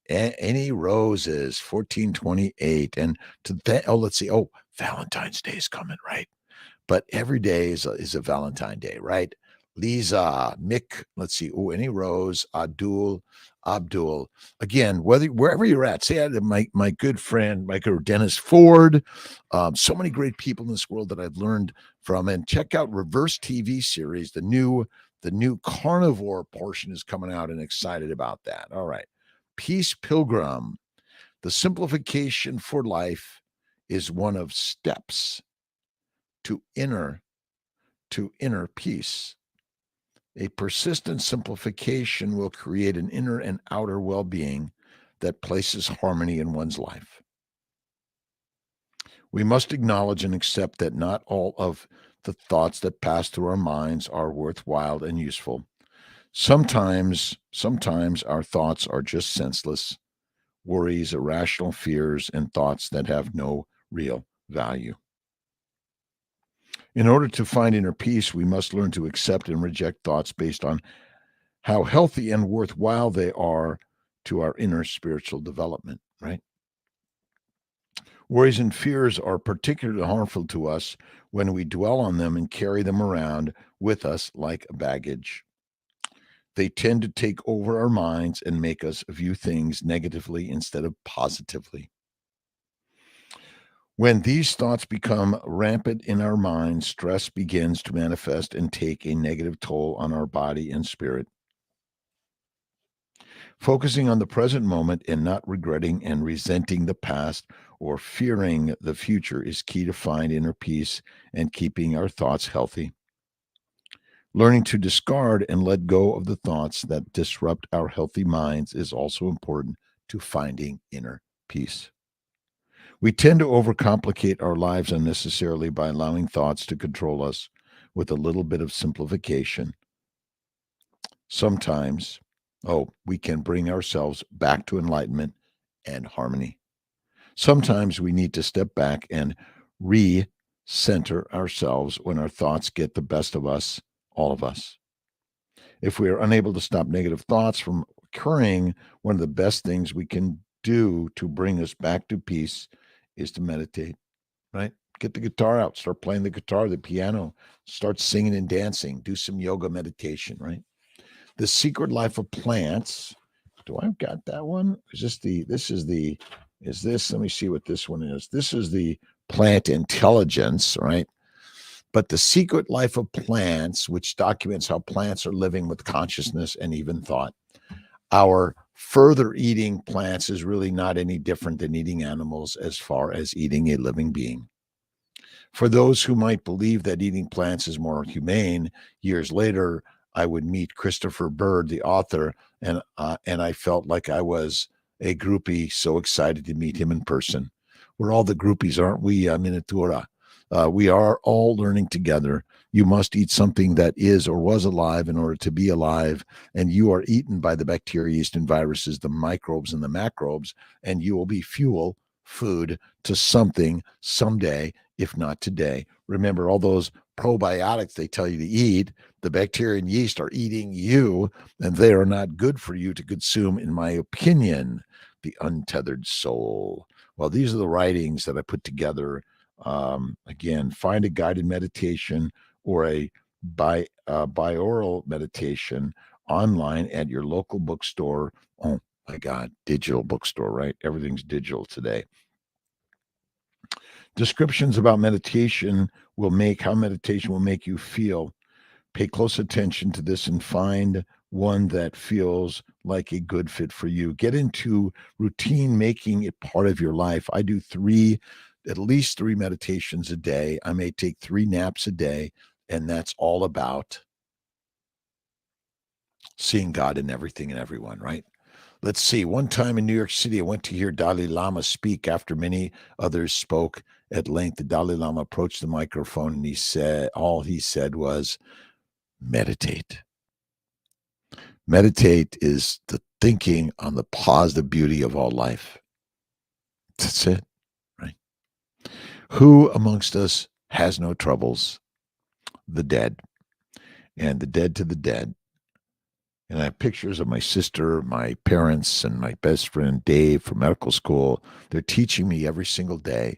any roses, 1428. And let's see. Oh, Valentine's Day is coming, right? But every day is a Valentine Day, right? Lisa, Mick, let's see. Oh, any rose, Abdul, Abdul. Again, wherever you're at, say I had my good friend, Dennis Ford, so many great people in this world that I've learned from. And check out Reverse TV series. The new carnivore portion is coming out, and excited about that. All right. Peace Pilgrim. The simplification for life is one of steps to inner peace. A persistent simplification will create an inner and outer well-being that places harmony in one's life. We must acknowledge and accept that not all of the thoughts that pass through our minds are worthwhile and useful. Sometimes our thoughts are just senseless worries, irrational fears, and thoughts that have no real value. In order to find inner peace, we must learn to accept and reject thoughts based on how healthy and worthwhile they are to our inner spiritual development, right? Worries and fears are particularly harmful to us when we dwell on them and carry them around with us like baggage. They tend to take over our minds and make us view things negatively instead of positively. When these thoughts become rampant in our minds, stress begins to manifest and take a negative toll on our body and spirit. Focusing on the present moment and not regretting and resenting the past or fearing the future is key to find inner peace and keeping our thoughts healthy. Learning to discard and let go of the thoughts that disrupt our healthy minds is also important to finding inner peace. We tend to overcomplicate our lives unnecessarily by allowing thoughts to control us. With a little bit of simplification, sometimes, we can bring ourselves back to enlightenment and harmony. Sometimes we need to step back and re-center ourselves when our thoughts get the best of us, all of us. If we are unable to stop negative thoughts from occurring, one of the best things we can do to bring us back to peace is to meditate, right? Get the guitar out, start playing the guitar, the piano, start singing and dancing, do some yoga meditation, right? The Secret Life of Plants. Do I got that one? Let me see what this one is. This is the Plant Intelligence, right? But The Secret Life of Plants, which documents how plants are living with consciousness and even thought. Our further eating plants is really not any different than eating animals as far as eating a living being. For those who might believe that eating plants is more humane, years later, I would meet Christopher Bird, the author, and I felt like I was a groupie, so excited to meet him in person. We're all the groupies, aren't we, Miniatura? We are all learning together. You must eat something that is or was alive in order to be alive, and you are eaten by the bacteria, yeast, and viruses, the microbes and the macrobes, and you will be food to something someday, if not today. Remember, all those probiotics they tell you to eat, the bacteria and yeast are eating you, and they are not good for you to consume, in my opinion. The Untethered Soul. Well, these are the writings that I put together. Again, find a guided meditation or a binaural meditation online at your local bookstore. Oh my God, digital bookstore, right? Everything's digital today. Descriptions about meditation how meditation will make you feel. Pay close attention to this and find one that feels like a good fit for you. Get into routine, making it part of your life. I do at least three meditations a day. I may take 3 naps a day, and that's all about seeing God in everything and everyone, right? Let's see. One time in New York City, I went to hear Dalai Lama speak after many others spoke at length. The Dalai Lama approached the microphone and all he said was, meditate. Meditate is the thinking on the positive beauty of all life. That's it, right? Who amongst us has no troubles? The dead. And the dead to the dead. And I have pictures of my sister, my parents, and my best friend Dave from medical school. They're teaching me every single day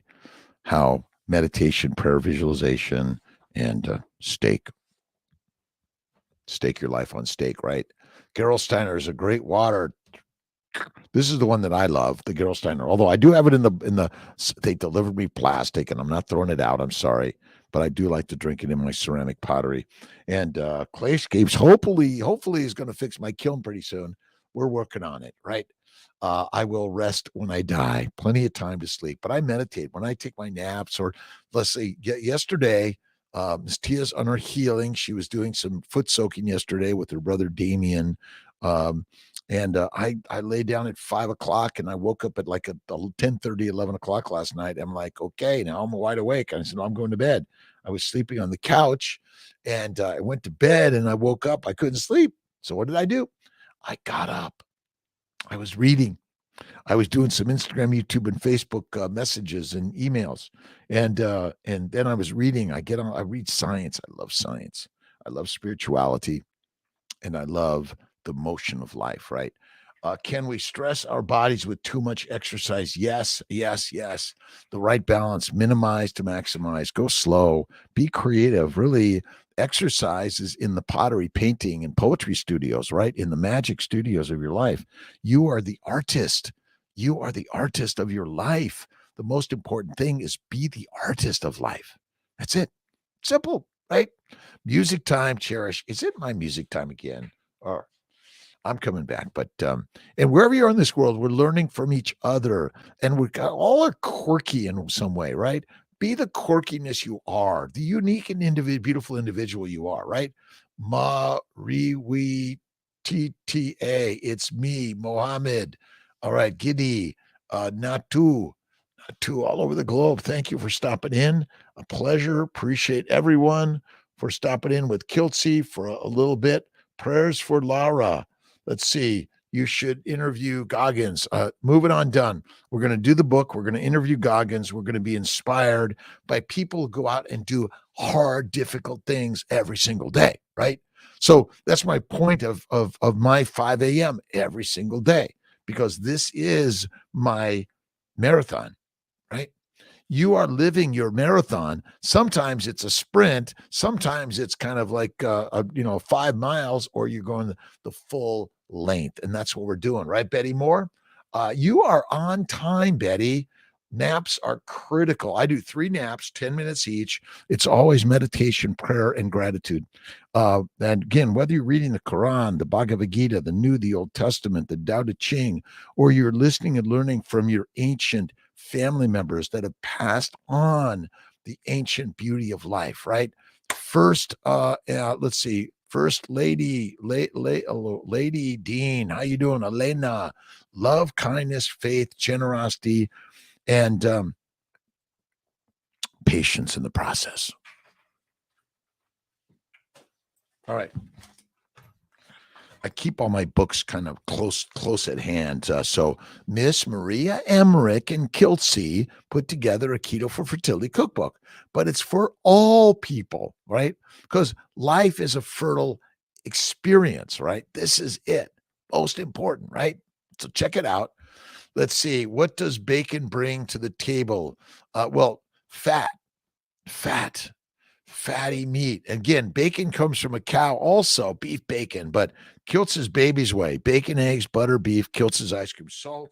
how meditation, prayer, visualization, and stake your life on stake, right? Gerolsteiner is a great water This is the one that I love, the Gerolsteiner. Although I do have it they delivered me plastic, and I'm not throwing it out. I'm sorry, but I do like to drink it in my ceramic pottery. And Clayscapes hopefully is going to fix my kiln pretty soon. We're working on it, right? I will rest when I die. Plenty of time to sleep, but I meditate when I take my naps. Or let's say yesterday, Miss Tia's on her healing. She was doing some foot soaking yesterday with her brother Damien. Um, and I lay down at 5 o'clock, and I woke up at like 10:30, 11 o'clock last night. I'm like, okay, now I'm wide awake. I said, no, I'm going to bed. I was sleeping on the couch, and I went to bed, and I woke up. I couldn't sleep. So what did I do? I got up. I was reading. I was doing some Instagram, YouTube, and Facebook messages and emails, and then I was reading. I read science. I love science. I love spirituality, and I love the motion of life, right? Can we stress our bodies with too much exercise? Yes, yes, yes. The right balance, minimize to maximize, go slow, be creative. Really, exercise is in the pottery, painting, and poetry studios, right? In the magic studios of your life. You are the artist. You are the artist of your life. The most important thing is be the artist of life. That's it. Simple, right? Music time, cherish. Is it my music time again? Or I'm coming back, but and wherever you are in this world, we're learning from each other, and all are quirky in some way, right? Be the quirkiness you are, the unique and beautiful individual you are, right? Ma ri we TTA. It's me, Mohammed. All right, Giddy, Natu, to all over the globe. Thank you for stopping in. A pleasure. Appreciate everyone for stopping in with Kiltz for a little bit. Prayers for Lara. Let's see. You should interview Goggins. Moving on, done. We're going to do the book. We're going to interview Goggins. We're going to be inspired by people who go out and do hard, difficult things every single day, right? So that's my point of my 5 a.m. every single day, because this is my marathon, right? You are living your marathon. Sometimes it's a sprint. Sometimes it's kind of like 5 miles, or you're going the full length, and that's what we're doing, right, Betty Moore? You are on time, Betty. Naps are critical. I do 3 naps, 10 minutes each. It's always meditation, prayer, and gratitude. And again, whether you're reading the Quran, the Bhagavad Gita, the New, the Old Testament, the Tao Te Ching, or you're listening and learning from your ancient family members that have passed on the ancient beauty of life, right? First, let's see. First Lady, Lady Dean, how you doing? Elena, love, kindness, faith, generosity, and patience in the process. All right. I keep all my books kind of close at hand. So Miss Maria Emmerich and Kiltz put together a Keto for Fertility cookbook, but it's for all people, right? Because life is a fertile experience, right? This is it. Most important, right? So check it out. Let's see. What does bacon bring to the table? Well, fat, fatty meat. Again, bacon comes from a cow, also beef bacon, but Kiltz is baby's way. Bacon, eggs, butter, beef, Kiltz is ice cream, salt.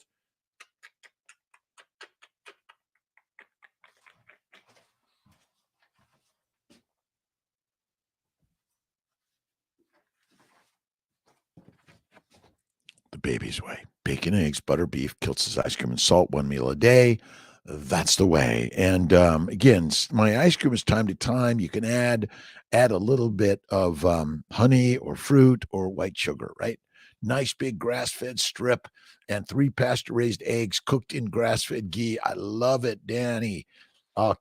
The baby's way. Bacon, eggs, butter, beef, Kiltz is ice cream and salt, 1 meal a day. That's the way. And again, my ice cream is time to time. You can add a little bit of honey or fruit or white sugar, right? Nice big grass-fed strip and 3 pasture-raised eggs cooked in grass-fed ghee. I love it, Danny.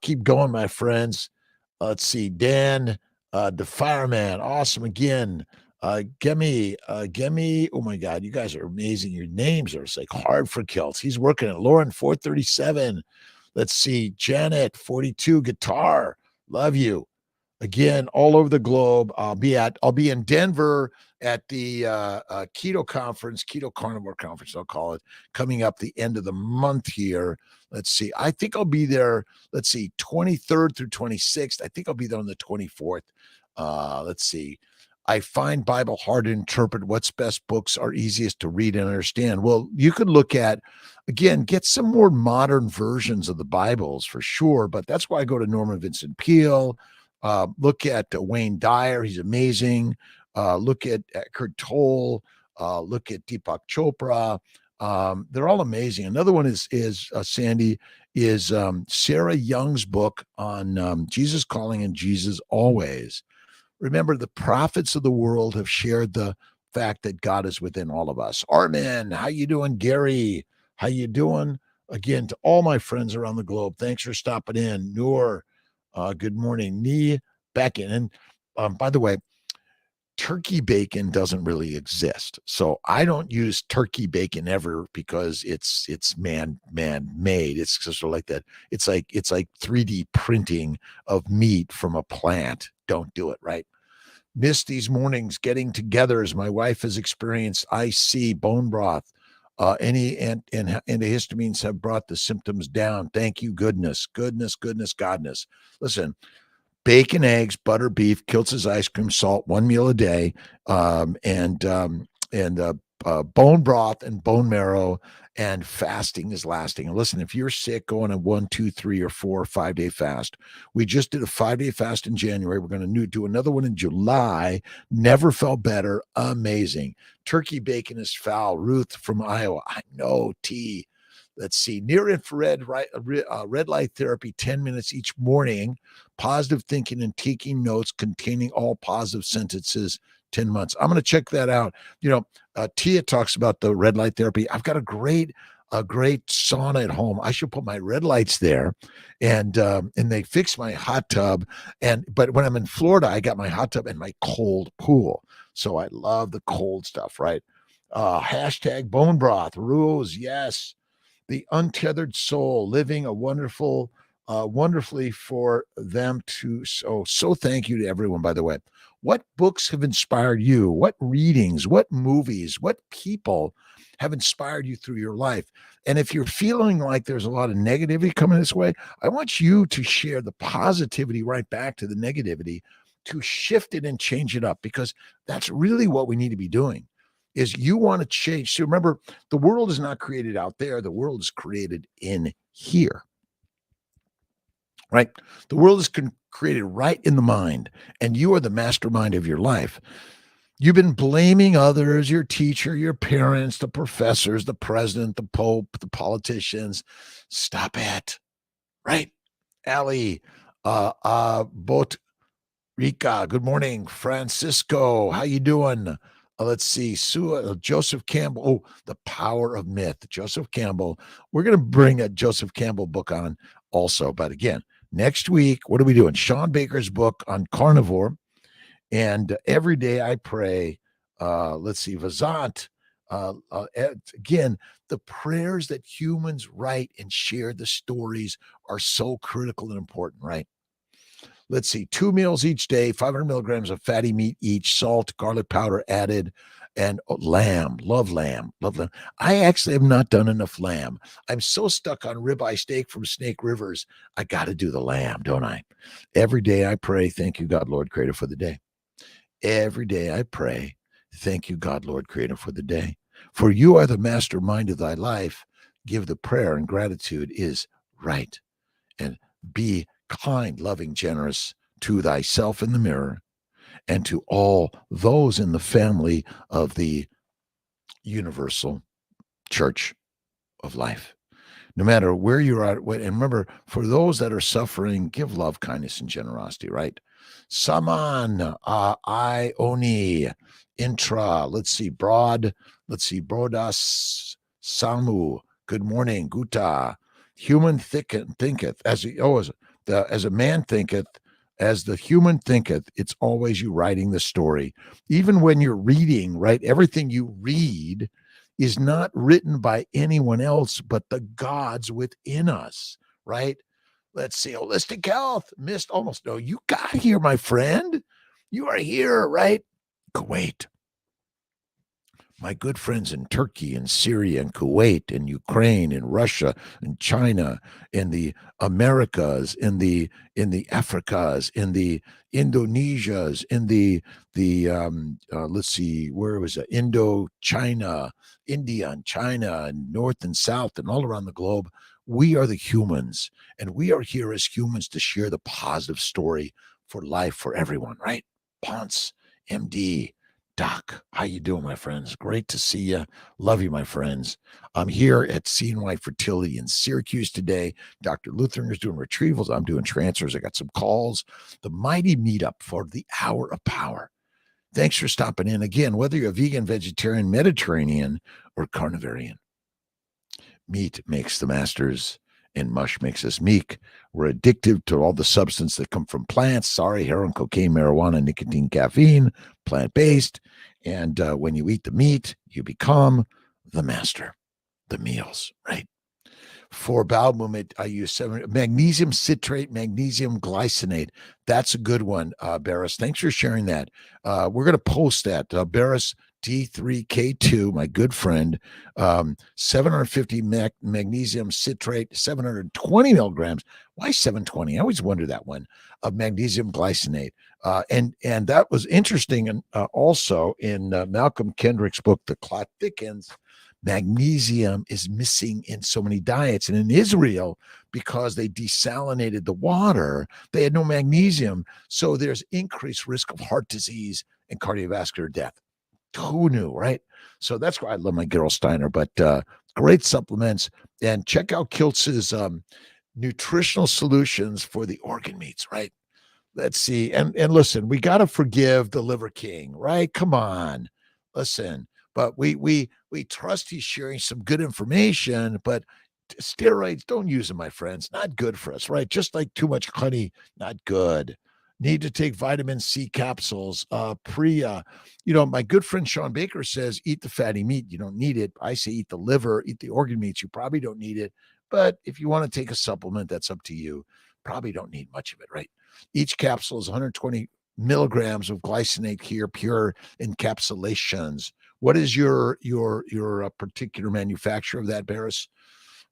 Keep going, my friends. Let's see, Dan, the fireman, awesome again. Gemi, oh my God, you guys are amazing. Your names are like hard for Kiltz. He's working at Lauren 437. Let's see, Janet 42 guitar. Love you. Again, all over the globe. I'll be in Denver at the keto conference, keto carnivore conference, I'll call it, coming up the end of the month here. Let's see. I think I'll be there. Let's see, 23rd through 26th. I think I'll be there on the 24th. Let's see. I find Bible hard to interpret. What's best books are easiest to read and understand? Well, you could look at, again, get some more modern versions of the Bibles for sure. But that's why I go to Norman Vincent Peale. Look at Wayne Dyer. He's amazing. Look at Eckhart Tolle. Look at Deepak Chopra. They're all amazing. Another one is Sandy, is Sarah Young's book on Jesus Calling and Jesus Always. Remember, the prophets of the world have shared the fact that God is within all of us. Armin, how you doing? Gary, how you doing? Again, to all my friends around the globe, thanks for stopping in. Noor, good morning. Nee, back in. And by the way, turkey bacon doesn't really exist. So I don't use turkey bacon ever because it's man made. It's sort of like that. It's like 3D printing of meat from a plant. Don't do it, right? Miss these mornings getting together as my wife has experienced IC bone broth. Any antihistamines have brought the symptoms down. Thank you, goodness. Listen, bacon, eggs, butter, beef, Kiltz's ice cream, salt, one meal a day, and bone broth and bone marrow, and fasting is lasting. And listen, if you're sick, go on a 1, 2, 3, or 4 5-day fast. We just did a 5-day fast in January. We're going to do another one in July. Never felt better. Amazing. Turkey bacon is foul. Ruth from Iowa. I know. T. Let's see. Near infrared red light therapy, 10 minutes each morning. Positive thinking and taking notes containing all positive sentences, 10 months. I'm going to check that out. Tia talks about the red light therapy. I've got a great sauna at home. I should put my red lights there, and they fix my hot tub. But when I'm in Florida, I got my hot tub and my cold pool. So I love the cold stuff, right? Hashtag bone broth. Rules, yes. The untethered soul living a wonderfully for them to. So thank you to everyone, by the way. What books have inspired you? What readings, what movies, what people have inspired you through your life? And if you're feeling like there's a lot of negativity coming this way, I want you to share the positivity right back to the negativity, to shift it and change it up, because that's really what we need to be doing. Is you want to change. So remember, the world is not created out there. The world is created in here, right? The world is created right in the mind, and you are the mastermind of your life. You've been blaming others, your teacher, your parents, the professors, the president, the pope, the politicians. Stop it, right? Allie, Bot Rika, good morning. Francisco, how you doing? Let's see. Joseph Campbell. Oh, The Power of Myth. Joseph Campbell. We're going to bring a Joseph Campbell book on also. But again, next week, what are we doing? Sean Baker's book on carnivore. And Every Day I Pray. Let's see. Vazant. Again, the prayers that humans write and share the stories are so critical and important, right? Let's see, 2 meals each day, 500 milligrams of fatty meat each, salt, garlic powder added, and lamb. Love lamb. I actually have not done enough lamb. I'm so stuck on ribeye steak from Snake Rivers. I got to do the lamb, don't I? Every day I pray, thank you, God, Lord, Creator, for the day. Every day I pray, thank you, God, Lord, Creator, for the day. For you are the mastermind of thy life. Give the prayer, and gratitude is right. And be kind, loving, generous to thyself in the mirror, and to all those in the family of the universal church of life. No matter where you're at, and remember, for those that are suffering, give love, kindness, and generosity, right? Saman, Ioni, Intra, Brodas, Samu, good morning, Guta. Human thinketh, as a man thinketh, as the human thinketh. It's always you writing the story. Even when you're reading, right? Everything you read is not written by anyone else but the gods within us, right? Let's see. Holistic health. Missed almost. No, you got here, my friend. You are here, right? Kuwait. My good friends in Turkey and Syria and Kuwait and Ukraine and Russia and China, in the Americas, in the Africas, in the Indonesias, in the let's see, where was it? China, India and China and North and South and all around the globe. We are the humans, and we are here as humans to share the positive story for life for everyone, right? Ponce, MD, Doc, how you doing, my friends? Great to see you. Love you, my friends. I'm here at CNY Fertility in Syracuse today. Dr. Lutheringer's doing retrievals. I'm doing transfers. I got some calls. The mighty meetup for the Hour of Power. Thanks for stopping in. Again, whether you're a vegan, vegetarian, Mediterranean, or carnivarian, meat makes the masters and mush makes us meek. We're addicted to all the substance that come from plants. Sorry, heroin, cocaine, marijuana, nicotine, caffeine, plant-based. And when you eat the meat, you become the master. The meals, right? For bowel movement, I use magnesium citrate, magnesium glycinate. That's a good one, Barris. Thanks for sharing that. We're going to post that. Barris D3K2, my good friend, 750 magnesium citrate, 720 milligrams. Why 720? I always wonder that one, of magnesium glycinate. And that was interesting. And also in Malcolm Kendrick's book, The Clot Thickens, magnesium is missing in so many diets. And in Israel, because they desalinated the water, they had no magnesium. So there's increased risk of heart disease and cardiovascular death. Who knew, right? So that's why I love my Gerolsteiner. But great supplements. And check out Kiltz's nutritional solutions for the organ meats, right? Let's see. And listen, we got to forgive the Liver King, right? Come on. Listen, but we trust he's sharing some good information, but steroids, don't use them, my friends. Not good for us, right? Just like too much honey, not good. Need to take vitamin C capsules. My good friend Sean Baker says eat the fatty meat. You don't need it. I say eat the liver, eat the organ meats. You probably don't need it. But if you want to take a supplement, that's up to you. Probably don't need much of it, right? Each capsule is 120 milligrams of glycinate here, pure encapsulations. What is your particular manufacturer of that, Barris?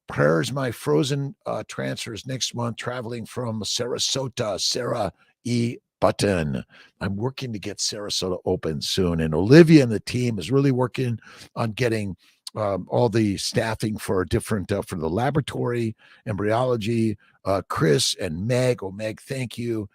Prayers, my frozen transfers next month, traveling from Sarasota, Sarah E. Button. I'm working to get Sarasota open soon. And Olivia and the team is really working on getting all the staffing for different, for the laboratory, embryology, Chris and Meg. Oh, Meg, thank you.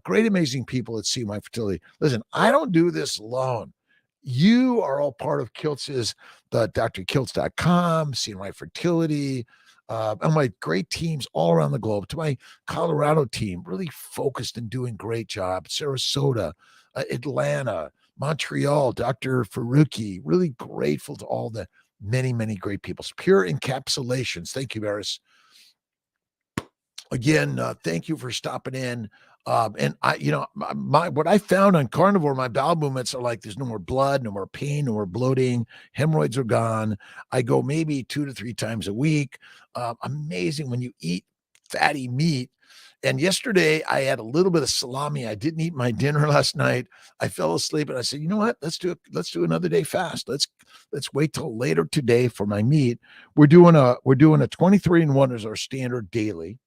Great, amazing people at See My Fertility. Listen, I don't do this alone. You are all part of Kiltz's, the drkiltz.com, See My Fertility, and my great teams all around the globe. To my Colorado team, really focused and doing great job. Sarasota, Atlanta, Montreal, Dr. Faruqi, really grateful to all the many, many great people. Pure encapsulations. Thank you, Barris. Again, thank you for stopping in. And what I found on carnivore, my bowel movements are like there's no more blood, no more pain, no more bloating. Hemorrhoids are gone. I go maybe 2 to 3 times a week. Amazing when you eat fatty meat. And yesterday I had a little bit of salami. I didn't eat my dinner last night. I fell asleep and I said, you know what? Let's do another day fast. Let's wait till later today for my meat. We're doing a 23-and-1 as our standard daily.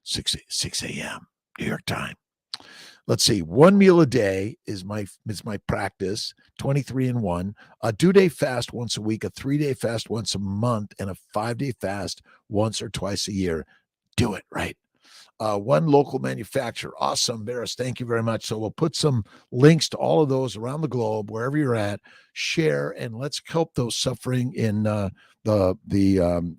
6 a.m. New York time. Let's see. 1 meal a day is my practice. 23-and-1. A 2-day fast once a week, a 3-day fast once a month, and a 5-day fast once or twice a year. Do it right. One local manufacturer. Awesome, Barris. Thank you very much. So we'll put some links to all of those around the globe, wherever you're at. Share and let's help those suffering in the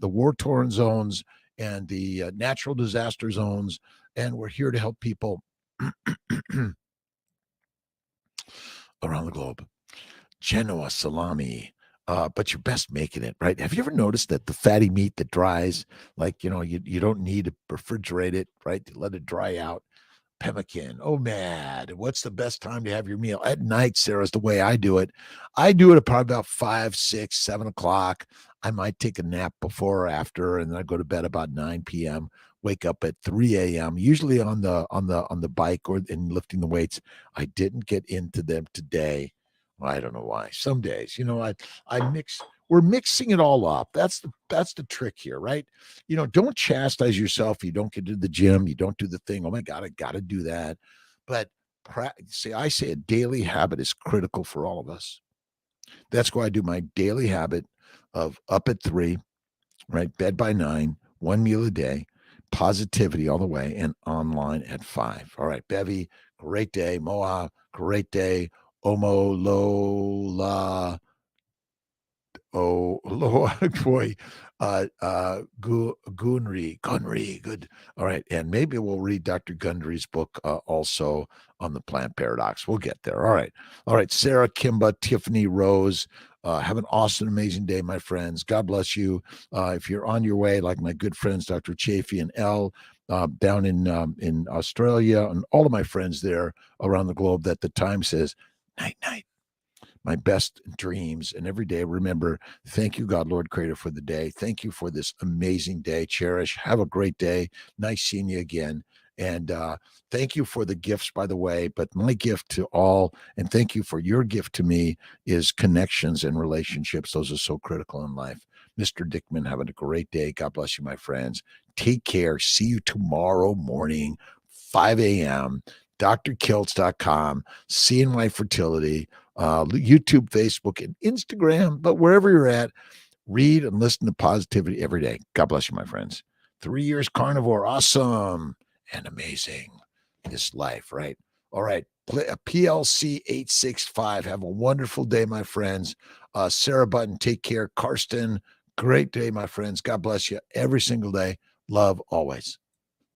war-torn zones and the natural disaster zones. And we're here to help people around the globe. Genoa salami. But you're best making it, right? Have you ever noticed that the fatty meat that dries, like, you don't need to refrigerate it, right? You let it dry out. Pemmican. Oh, man. What's the best time to have your meal? At night, Sarah, is the way I do it. I do it at probably about 5, 6, 7 o'clock. I might take a nap before or after, and then I go to bed about 9 p.m., wake up at 3 a.m., usually on the bike or in lifting the weights. I didn't get into them today. I don't know why. Some days, I mix. We're mixing it all up. That's the trick here, right? Don't chastise yourself. You don't get to the gym. You don't do the thing. Oh my God, I got to do that. But see, I say a daily habit is critical for all of us. That's why I do my daily habit of up at 3, right? Bed by 9, one meal a day, positivity all the way, and online at 5. All right, Bevy, great day. Moa, great day. Omo Lola. Oh, Lord, boy, Gunri, good. All right, and maybe we'll read Dr. Gundry's book also on the plant paradox. We'll get there. All right, Sarah, Kimba, Tiffany, Rose. Have an awesome, amazing day, my friends. God bless you. If you're on your way, like my good friends, Dr. Chafee and Elle, down in Australia, and all of my friends there around the globe, that the time says night, night, my best dreams. And every day, remember, thank you, God, Lord, Creator, for the day. Thank you for this amazing day. Cherish. Have a great day. Nice seeing you again. And thank you for the gifts, by the way. But my gift to all, and thank you for your gift to me, is connections and relationships. Those are so critical in life. Mr. Dickman, having a great day. God bless you, my friends. Take care. See you tomorrow morning, 5 a.m. drkiltz.com, CNY Fertility, YouTube, Facebook, and Instagram. But wherever you're at, read and listen to positivity every day. God bless you, my friends. 3 years carnivore, awesome and amazing. This life, right? All right. PLC 865. Have a wonderful day, my friends. Sarah Button, take care. Karsten, great day, my friends. God bless you every single day. Love always.